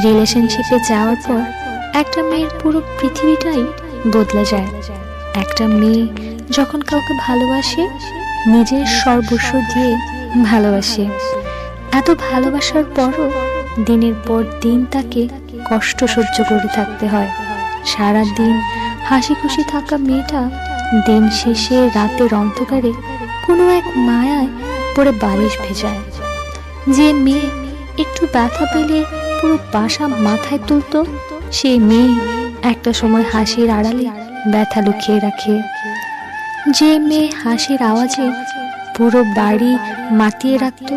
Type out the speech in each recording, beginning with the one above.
রিলেশনশিপে যাওয়ার পর একটা মেয়ের পুরো পৃথিবীটাই বদলে যায়। একটা মেয়ে যখন কাউকে ভালোবাসে, নিজের সর্বস্ব দিয়ে ভালোবাসে। এত ভালোবাসার পরও দিনের পর দিন তাকে কষ্ট সহ্য করে থাকতে হয়। সারা দিন হাসি খুশি থাকা মেয়েটা দিন শেষে রাতের অন্ধকারে কোনো এক মায়ায় পড়ে বালিশ ভেজায়। যে মেয়ে একটু ব্যথা পেলে পুরো বাসা মাথায় তুলত, সেই মেয়ে একটা সময় হাসির আড়ালে ব্যথা লুকিয়ে রাখে। যে মেয়ে হাসির আওয়াজে পুরো বাড়ি মাতিয়ে রাখত,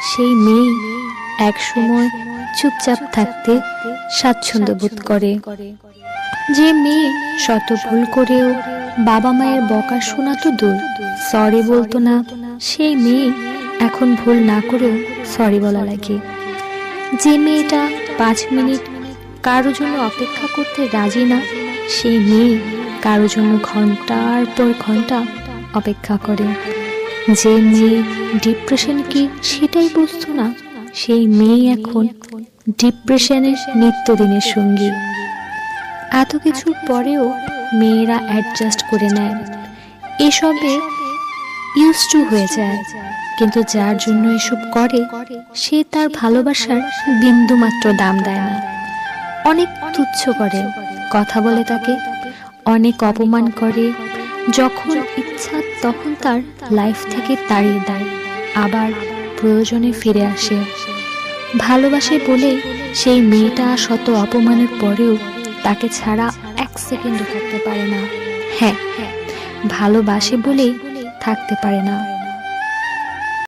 সেই মেয়ে এক সময় চুপচাপ থাকতে স্বাচ্ছন্দ্য বোধ করে। যে মেয়ে শত ভুল করেও বাবা মায়ের বকা শোনা তো দূর, সরি বলতো না, সেই মেয়ে এখন ভুল না করেও সরি বলা লাগে। যে মেয়েটা 5 মিনিট কারো জন্য অপেক্ষা করতে রাজি না, সেই মেয়ে কারো জন্য ঘন্টার পর ঘন্টা অপেক্ষা করে। যে মেয়ে ডিপ্রেশন কি সেটাই বুঝতো না, সেই মেয়ে এখন ডিপ্রেশনের নিত্যদিনের সঙ্গী। এত কিছুর পরেও মেয়েরা অ্যাডজাস্ট করে নেয়, এসবে ইউজ টু হয়ে যায়। কিন্তু যার জন্য এসব করে, সে তার ভালোবাসার বিন্দুমাত্র দাম দেয় না। অনেক তুচ্ছ করে, কথা বলে তাকে, অনেক অপমান করে, যখন ইচ্ছা তখন তার লাইফ থেকে তাড়িয়ে দেয়, আবার প্রয়োজনে ফিরে আসে। ভালোবাসে বলে সেই মেয়েটা শত অপমানের পরেও তাকে ছাড়া 1 সেকেন্ডও থাকতে পারে না। হ্যাঁ, ভালোবাসে বলেই থাকতে পারে না।